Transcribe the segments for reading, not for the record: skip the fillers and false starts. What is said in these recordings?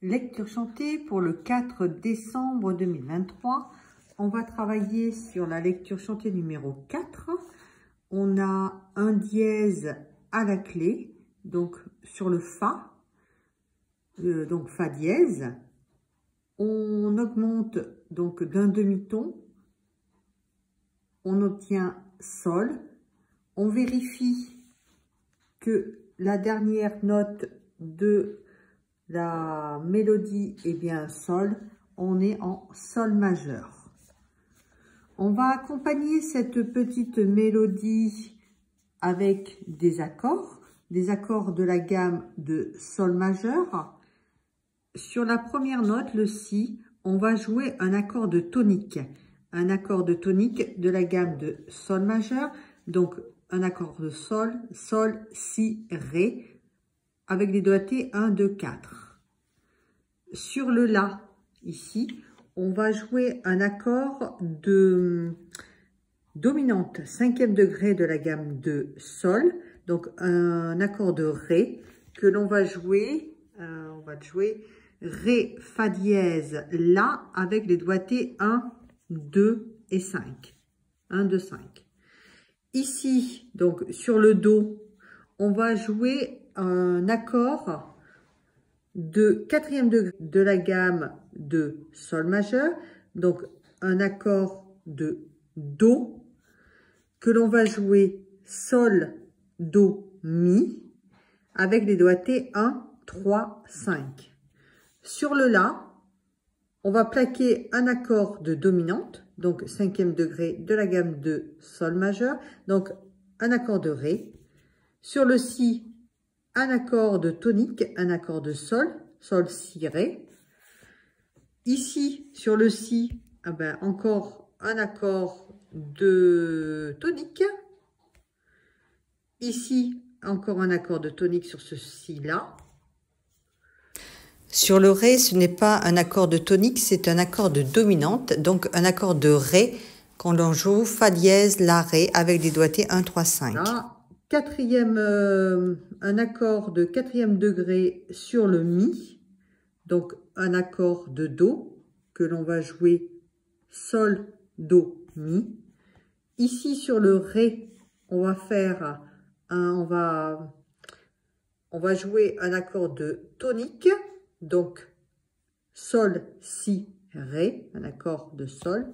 Lecture chantée pour le 4 décembre 2023. On va travailler sur la lecture chantée numéro 4. On a un dièse à la clé, donc sur le Fa, donc Fa dièse. On augmente donc d'un demi-ton. On obtient Sol. On vérifie que la dernière note de la mélodie est bien Sol. On est en Sol majeur. On va accompagner cette petite mélodie avec des accords de la gamme de Sol majeur. Sur la première note, le Si, on va jouer un accord de tonique. Un accord de tonique de la gamme de Sol majeur. Donc, un accord de Sol, Sol, Si, Ré, avec les doigtés 1, 2, 4. Sur le La, ici, on va jouer un accord de dominante, 5e degré de la gamme de Sol, donc un accord de Ré, que l'on va jouer, Ré, Fa dièse, La, avec les doigtés 1, 2 et 5. 1, 2, 5. Ici, donc sur le Do, on va jouer un accord de 4e degré de la gamme de Sol majeur, donc un accord de Do, que l'on va jouer Sol, Do, Mi, avec les doigtés 1, 3, 5. Sur le La, on va plaquer un accord de dominante, donc 5e degré de la gamme de Sol majeur, donc un accord de Ré. Sur le Si, un accord de tonique, un accord de Sol, Sol, Si, Ré. Ici, sur le Si, encore un accord de tonique. Ici, encore un accord de tonique sur ce Si-là. Sur le Ré, ce n'est pas un accord de tonique, c'est un accord de dominante, donc un accord de Ré qu'on en joue Fa dièse, La, Ré, avec des doigtés 1, 3, 5. Là, un accord de 4e degré sur le Mi, donc un accord de Do, que l'on va jouer Sol, Do, Mi. Ici, sur le Ré, on va faire on va jouer un accord de tonique, donc Sol, Si, Ré, un accord de Sol.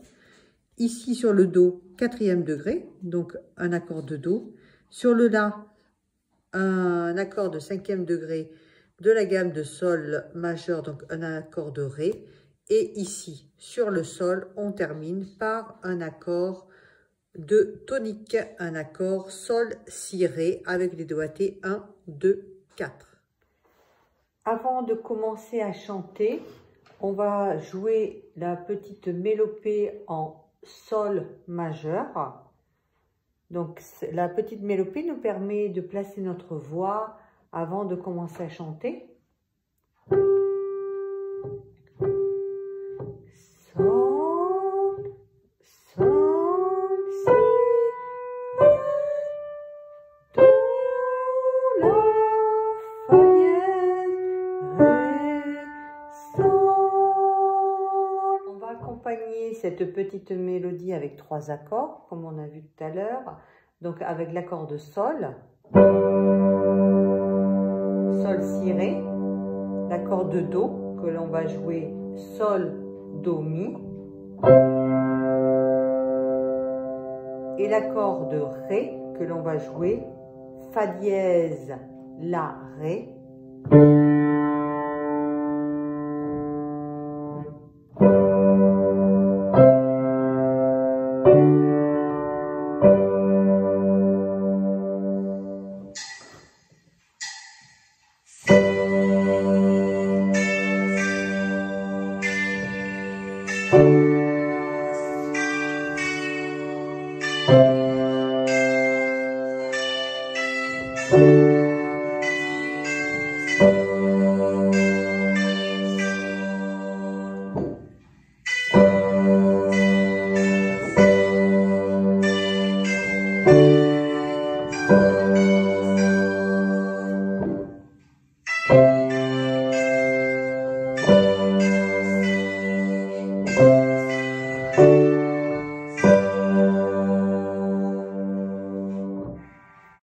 Ici, sur le Do, 4e degré, donc un accord de Do. Sur le La, un accord de 5e degré de la gamme de Sol majeur, donc un accord de Ré. Et ici, sur le Sol, on termine par un accord de tonique, un accord Sol, Si, Ré, avec les doigtés 1, 2, 4. Avant de commencer à chanter, on va jouer la petite mélopée en Sol majeur. Donc, la petite mélopée nous permet de placer notre voix avant de commencer à chanter. Sol, Sol, Si, Ré, Do, La, Fa dièse, Ré, Sol. On va accompagner cette petite mélodie avec 3 accords, comme on a vu tout à l'heure. Donc avec l'accord de Sol, Sol, Si, Ré, l'accord de Do que l'on va jouer Sol, Do, Mi, et l'accord de Ré que l'on va jouer Fa dièse, La, Ré,